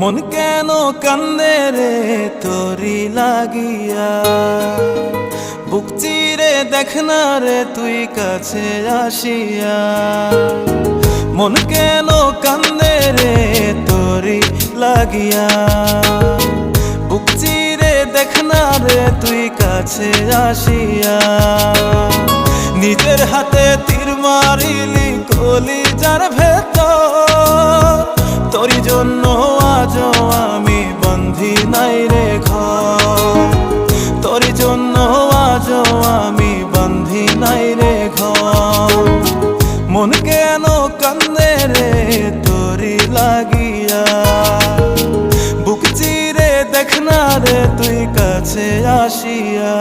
মন কেন কান্দে রে তোরি লাগিয়া, বুক চিরে দেখ না রে তুই কাছে আসিয়া। মন কেন কান্দে রে তোরি লাগিয়া, বুক চিরে দেখ না রে তুই কাছে আসিয়া। নিজের হাতে তীর মারিলি কলিজার ভেতর, তোরি জন্য আজও আমি বন্ধি নাই রে ঘর, তোরি জন্য আজও আমি বন্ধি নাই রে ঘর। মন কেন কান্দে রে তোরি লাগিয়া, বুক চিরে দেখ না রে তুই কাছে আসিয়া।